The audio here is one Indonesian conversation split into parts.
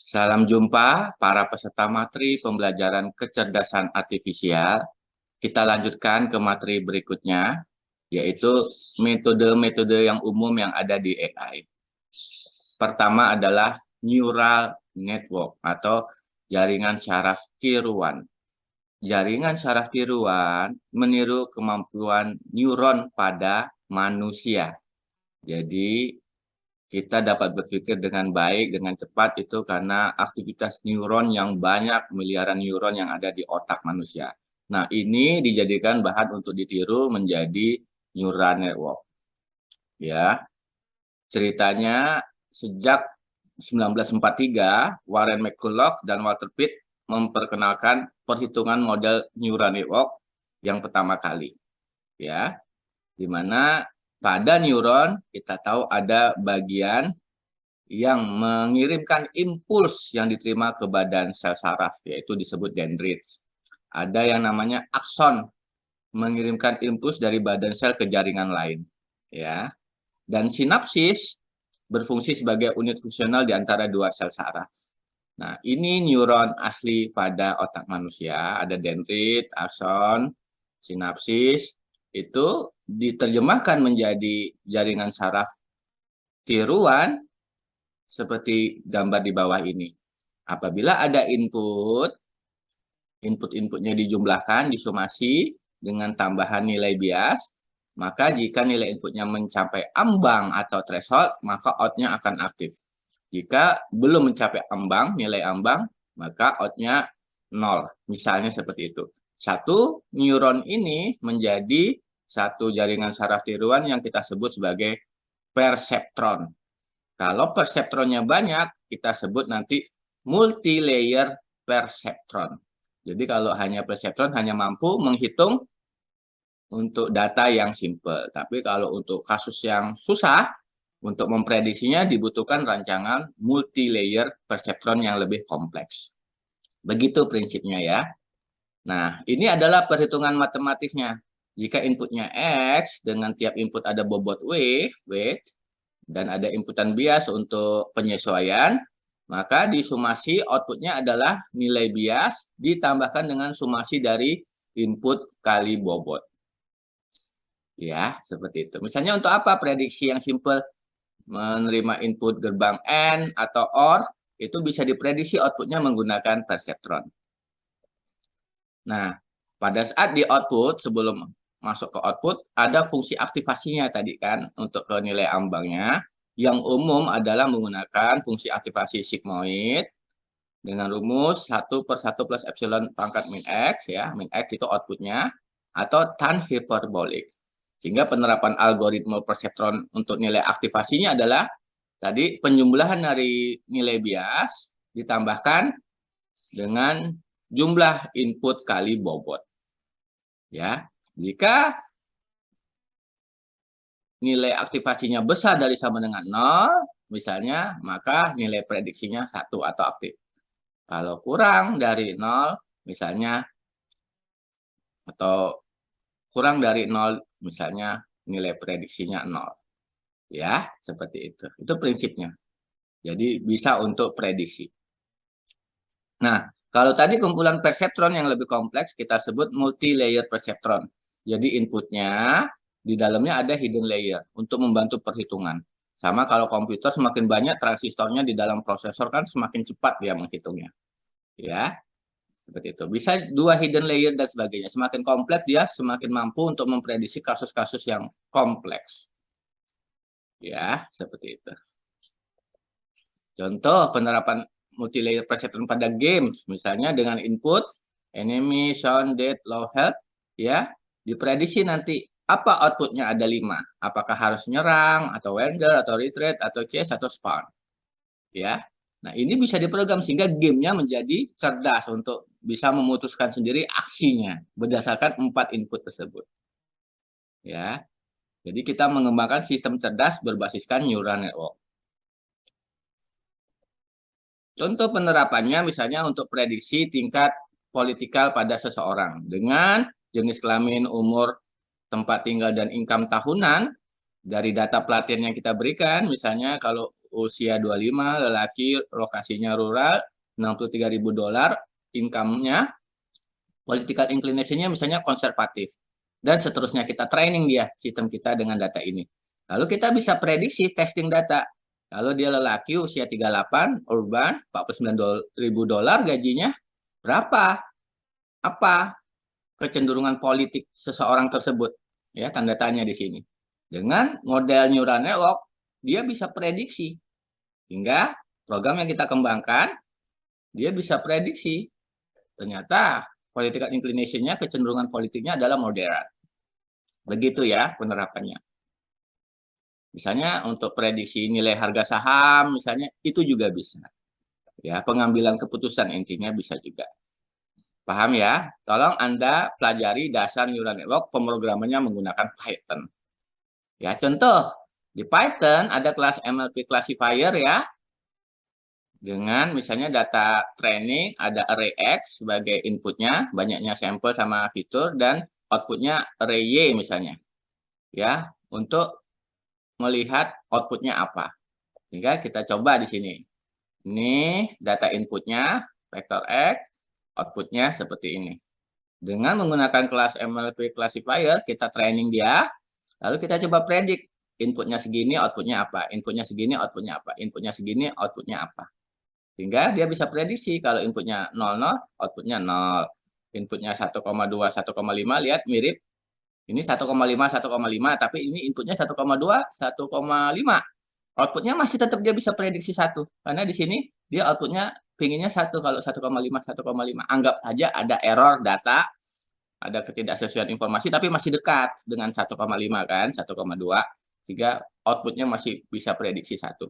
Salam jumpa para peserta materi pembelajaran kecerdasan artifisial. Kita lanjutkan ke materi berikutnya, yaitu metode-metode yang umum yang ada di AI. Pertama adalah neural network atau jaringan syaraf tiruan. Jaringan syaraf tiruan meniru kemampuan neuron pada manusia. Jadi, kita dapat berpikir dengan baik, dengan cepat itu karena aktivitas neuron yang banyak, miliaran neuron yang ada di otak manusia. Nah, ini dijadikan bahan untuk ditiru menjadi neural network. Ya, ceritanya sejak 1943, Warren McCulloch dan Walter Pitt memperkenalkan perhitungan model neural network yang pertama kali. Ya, di mana pada neuron kita tahu ada bagian yang mengirimkan impuls yang diterima ke badan sel saraf, yaitu disebut dendrites. Ada yang namanya akson, mengirimkan impuls dari badan sel ke jaringan lain. Ya. Dan sinapsis berfungsi sebagai unit fungsional di antara dua sel saraf. Nah, ini neuron asli pada otak manusia, ada dendrit, akson, sinapsis, itu diterjemahkan menjadi jaringan saraf tiruan seperti gambar di bawah ini. Apabila ada input-inputnya dijumlahkan, disumasi dengan tambahan nilai bias, maka jika nilai inputnya mencapai ambang atau threshold, maka outnya akan aktif. Jika belum mencapai ambang, nilai ambang, maka outnya 0. Misalnya seperti itu. Satu neuron ini menjadi satu jaringan saraf tiruan yang kita sebut sebagai perseptron. Kalau perseptronnya banyak, kita sebut nanti multi-layer perseptron. Jadi kalau hanya perseptron hanya mampu menghitung untuk data yang simple. Tapi kalau untuk kasus yang susah, untuk memprediksinya dibutuhkan rancangan multi-layer perseptron yang lebih kompleks. Begitu prinsipnya ya. Nah, ini adalah perhitungan matematisnya. Jika inputnya X, dengan tiap input ada bobot weight, dan ada inputan bias untuk penyesuaian, maka disumasi outputnya adalah nilai bias ditambahkan dengan sumasi dari input kali bobot. Ya, seperti itu. Misalnya untuk apa prediksi yang simple? Menerima input gerbang AND atau OR, itu bisa diprediksi outputnya menggunakan perseptron. Nah, pada saat di output, sebelum masuk ke output, ada fungsi aktivasinya tadi kan, untuk ke nilai ambangnya. Yang umum adalah menggunakan fungsi aktivasi sigmoid dengan rumus 1/1 plus epsilon pangkat min X, ya, min X itu outputnya, atau tan hiperbolik. Sehingga penerapan algoritma perseptron untuk nilai aktivasinya adalah tadi penjumlahan dari nilai bias ditambahkan dengan jumlah input kali bobot. Ya, jika nilai aktivasinya besar dari sama dengan 0, misalnya, maka nilai prediksinya 1 atau aktif. Kalau kurang dari 0, misalnya, atau kurang dari 0, misalnya, nilai prediksinya 0. Ya, seperti itu. Itu prinsipnya. Jadi, bisa untuk prediksi. Nah, kalau tadi kumpulan perseptron yang lebih kompleks, kita sebut multi-layer perseptron. Jadi, inputnya di dalamnya ada hidden layer untuk membantu perhitungan. Sama kalau komputer semakin banyak transistornya di dalam prosesor kan semakin cepat dia menghitungnya. Ya, seperti itu. Bisa 2 hidden layer dan sebagainya. Semakin kompleks dia semakin mampu untuk memprediksi kasus-kasus yang kompleks. Ya, seperti itu. Contoh penerapan multi-layer perseptron pada games, misalnya dengan input enemy, sound, death, low health, ya, diprediksi nanti apa outputnya ada 5. Apakah harus nyerang, atau wander, atau retreat, atau chase, atau spawn. Ya, nah ini bisa diprogram sehingga gamenya menjadi cerdas untuk bisa memutuskan sendiri aksinya berdasarkan 4 input tersebut. Ya, jadi kita mengembangkan sistem cerdas berbasiskan neural network. Contoh penerapannya misalnya untuk prediksi tingkat politikal pada seseorang dengan jenis kelamin, umur, tempat tinggal, dan income tahunan dari data pelatihan yang kita berikan. Misalnya kalau usia 25, lelaki, lokasinya rural, $63.000, income-nya, political inclination-nya misalnya konservatif. Dan seterusnya kita training dia, sistem kita dengan data ini. Lalu kita bisa prediksi testing data. Kalau dia lelaki usia 38, urban, $49.000 gajinya, berapa? Apa kecenderungan politik seseorang tersebut? Ya, tanda tanya di sini. Dengan model neural network, dia bisa prediksi. Hingga program yang kita kembangkan, dia bisa prediksi. Ternyata political inclination-nya, kecenderungan politiknya adalah moderat. Begitu ya penerapannya. Misalnya untuk prediksi nilai harga saham, misalnya itu juga bisa. Ya, pengambilan keputusan intinya bisa juga. Paham ya? Tolong Anda pelajari dasar neural network, pemrogramannya menggunakan Python. Ya, contoh di Python ada kelas NLP classifier ya. Dengan misalnya data training ada array X sebagai inputnya, banyaknya sampel sama fitur, dan outputnya array Y misalnya. Ya, untuk melihat outputnya apa. Sehingga kita coba di sini. Ini data inputnya, vektor X, outputnya seperti ini. Dengan menggunakan kelas NLP classifier, kita training dia, lalu kita coba predik. Inputnya segini, outputnya apa. Inputnya segini, outputnya apa. Inputnya segini, outputnya apa. Sehingga dia bisa prediksi kalau inputnya 00, outputnya 0. Inputnya 1,2, 1,5, lihat mirip. Ini 1,5, 1,5, tapi ini inputnya 1,2, 1,5. Outputnya masih tetap dia bisa prediksi 1. Karena di sini dia outputnya pinginnya 1 kalau 1,5, 1,5. Anggap aja ada error data, ada ketidaksesuaian informasi, tapi masih dekat dengan 1,5 kan, 1,2. Sehingga outputnya masih bisa prediksi 1.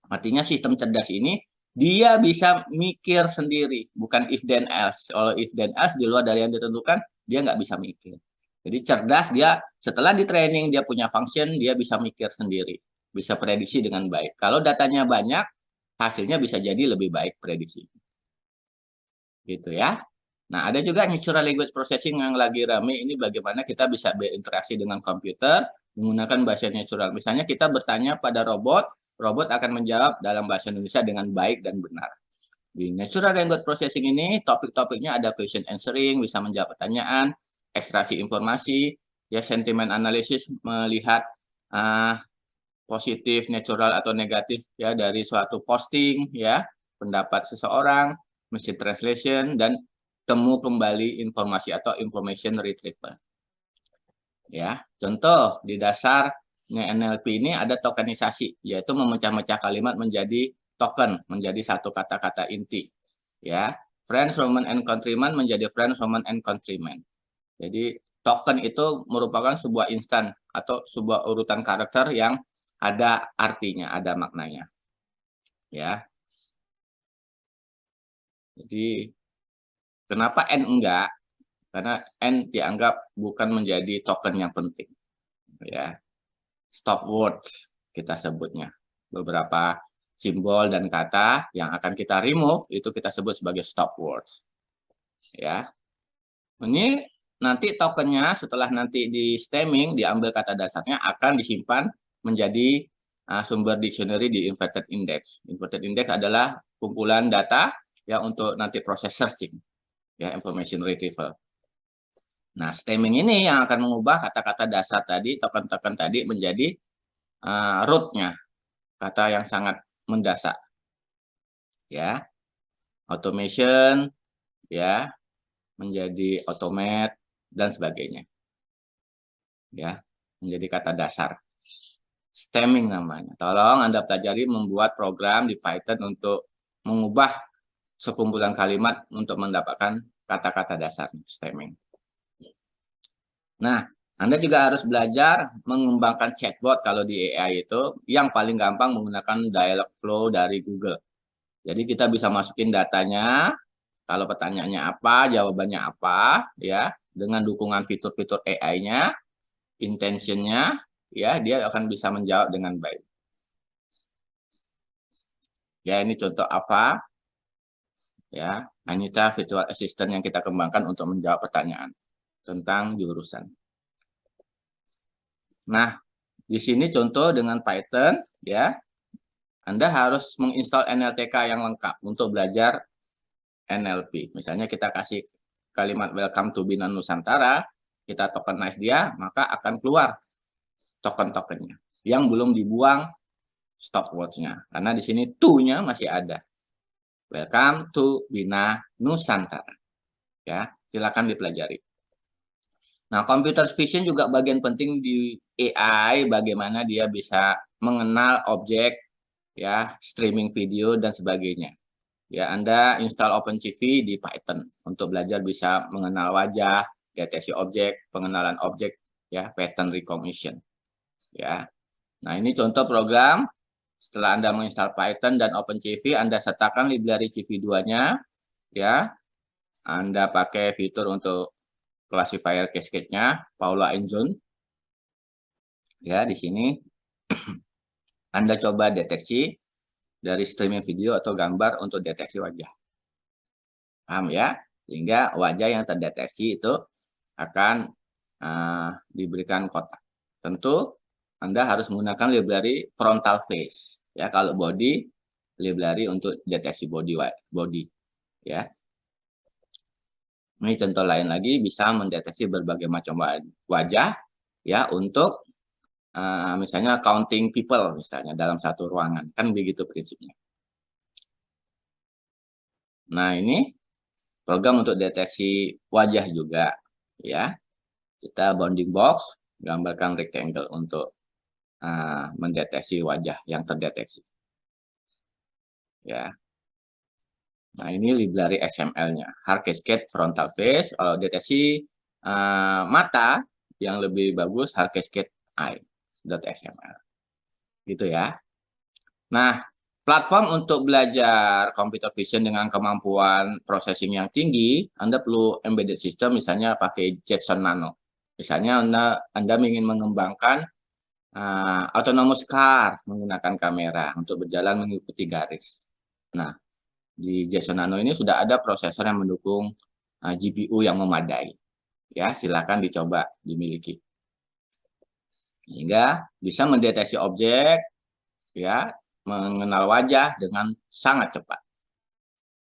Artinya sistem cerdas ini, dia bisa mikir sendiri, bukan if then else. Kalau if then else di luar dari yang ditentukan, dia nggak bisa mikir. Jadi cerdas dia, setelah di training dia punya function, dia bisa mikir sendiri. Bisa prediksi dengan baik. Kalau datanya banyak, hasilnya bisa jadi lebih baik prediksi. Gitu ya. Nah, ada juga natural language processing yang lagi rame, ini bagaimana kita bisa berinteraksi dengan komputer menggunakan bahasa natural. Misalnya kita bertanya pada robot, robot akan menjawab dalam bahasa Indonesia dengan baik dan benar. Di natural language processing ini, topik-topiknya ada question answering, bisa menjawab pertanyaan, ekstraksi informasi, ya sentiment analysis, melihat positif, natural atau negatif ya dari suatu posting ya, pendapat seseorang, machine translation, dan temu kembali informasi atau information retrieval. Ya, contoh di dasarnya NLP ini ada tokenisasi, yaitu memecah-mecah kalimat menjadi token, menjadi satu kata-kata inti. Ya, friends, Roman, and countrymen menjadi friends, Roman, and countrymen. Jadi token itu merupakan sebuah instan atau sebuah urutan karakter yang ada artinya, ada maknanya. Ya. Jadi kenapa N enggak? Karena N dianggap bukan menjadi token yang penting. Ya. Stop words kita sebutnya. Beberapa simbol dan kata yang akan kita remove itu kita sebut sebagai stop words. Ya. Ini nanti tokennya setelah nanti di stemming diambil kata dasarnya akan disimpan menjadi sumber dictionary di inverted index. Inverted index adalah kumpulan data yang untuk nanti proses searching, ya information retrieval. Nah, stemming ini yang akan mengubah kata-kata dasar tadi, token-token tadi menjadi root-nya, kata yang sangat mendasar. Ya, automation, ya, menjadi automate dan sebagainya. Ya, menjadi kata dasar. Stemming namanya. Tolong Anda pelajari membuat program di Python untuk mengubah sekumpulan kalimat untuk mendapatkan kata-kata dasar stemming. Nah, Anda juga harus belajar mengembangkan chatbot kalau di AI itu yang paling gampang menggunakan Dialogflow dari Google. Jadi kita bisa masukin datanya, kalau pertanyaannya apa, jawabannya apa, ya, dengan dukungan fitur-fitur AI-nya, intentionnya, ya, dia akan bisa menjawab dengan baik. Ya, ini contoh Ava, ya, Anita virtual assistant yang kita kembangkan untuk menjawab pertanyaan tentang jurusan. Nah, di sini contoh dengan Python, ya, Anda harus menginstal NLTK yang lengkap untuk belajar NLP. Misalnya kita kasih kalimat welcome to Bina Nusantara, kita tokenize dia, maka akan keluar token-tokennya. Yang belum dibuang stopwatch-nya. Karena di sini to-nya masih ada. Welcome to Bina Nusantara. Ya, silakan dipelajari. Nah, computer vision juga bagian penting di AI, bagaimana dia bisa mengenal objek, ya, streaming video dan sebagainya. Ya, Anda install OpenCV di Python untuk belajar bisa mengenal wajah, deteksi objek, pengenalan objek, ya, pattern recognition. Ya. Nah, ini contoh program. Setelah Anda menginstal Python dan OpenCV, Anda sertakan library CV2-nya, ya. Anda pakai fitur untuk classifier cascade-nya, Paula Enzone. Ya, di sini Anda coba deteksi dari streaming video atau gambar untuk deteksi wajah. Paham ya? Sehingga wajah yang terdeteksi itu akan diberikan kotak. Tentu Anda harus menggunakan library frontal face. Ya, kalau body, library untuk deteksi body. Ya. Ini contoh lain lagi, bisa mendeteksi berbagai macam wajah, ya, untuk misalnya counting people, misalnya dalam satu ruangan, kan begitu prinsipnya. Nah, ini program untuk deteksi wajah juga, ya. Kita bounding box, gambarkan rectangle untuk mendeteksi wajah yang terdeteksi. Ya. Nah, ini library XML-nya, hard cascade frontal face. Kalau deteksi mata, yang lebih bagus hard cascade eye.xml. Gitu ya. Nah, platform untuk belajar computer vision dengan kemampuan processing yang tinggi, Anda perlu embedded system, misalnya pakai Jetson Nano. Misalnya Anda ingin mengembangkan autonomous car menggunakan kamera untuk berjalan mengikuti garis. Nah, di Jetson Nano ini sudah ada prosesor yang mendukung GPU yang memadai. Ya, silakan dicoba dimiliki. Hingga bisa mendeteksi objek, ya, mengenal wajah dengan sangat cepat.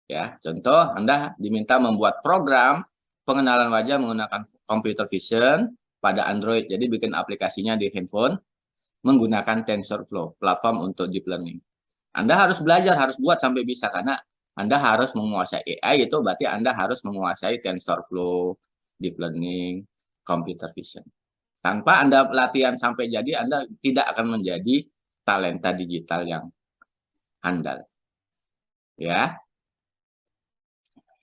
Ya, contoh Anda diminta membuat program pengenalan wajah menggunakan computer vision pada Android. Jadi bikin aplikasinya di handphone menggunakan TensorFlow, platform untuk deep learning. Anda harus belajar, harus buat sampai bisa, karena Anda harus menguasai AI, itu berarti Anda harus menguasai TensorFlow, deep learning, computer vision. Tanpa Anda latihan sampai jadi, Anda tidak akan menjadi talenta digital yang handal. Ya.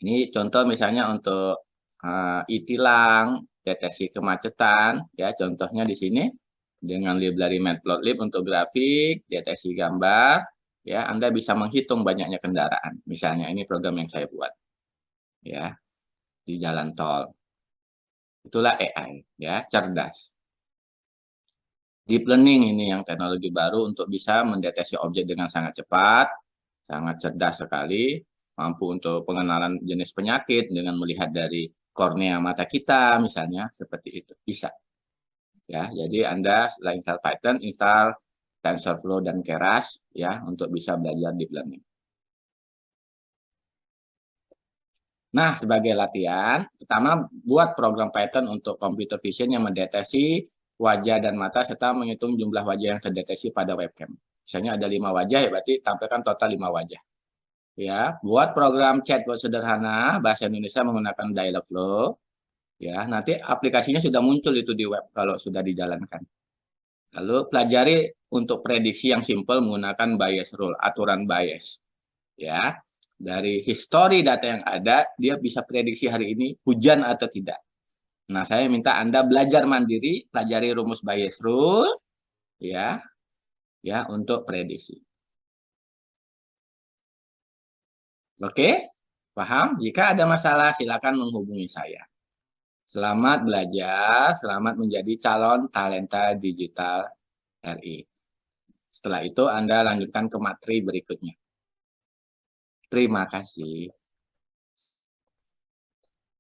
Ini contoh misalnya untuk e-tilang, deteksi kemacetan, ya, contohnya di sini dengan library Matplotlib untuk grafik, deteksi gambar, ya, Anda bisa menghitung banyaknya kendaraan. Misalnya ini program yang saya buat, ya, di jalan tol. Itulah AI, ya, cerdas. Deep learning ini yang teknologi baru untuk bisa mendeteksi objek dengan sangat cepat, sangat cerdas sekali, mampu untuk pengenalan jenis penyakit dengan melihat dari kornea mata kita, misalnya seperti itu, bisa. Ya, jadi Anda setelah install Python, install TensorFlow dan Keras, ya, untuk bisa belajar deep learning. Nah, sebagai latihan, pertama buat program Python untuk computer vision yang mendeteksi wajah dan mata serta menghitung jumlah wajah yang terdeteksi pada webcam. Misalnya ada 5 wajah, ya berarti tampilkan total 5 wajah. Ya, buat program chatbot sederhana bahasa Indonesia menggunakan Dialogflow. Ya, nanti aplikasinya sudah muncul itu di web kalau sudah dijalankan. Lalu pelajari untuk prediksi yang simpel menggunakan bias rule, aturan bias. Ya, dari histori data yang ada, dia bisa prediksi hari ini hujan atau tidak. Nah, saya minta Anda belajar mandiri, pelajari rumus bias rule, ya, untuk prediksi. Oke, paham? Jika ada masalah, silakan menghubungi saya. Selamat belajar, selamat menjadi calon talenta digital RI. Setelah itu Anda lanjutkan ke materi berikutnya. Terima kasih.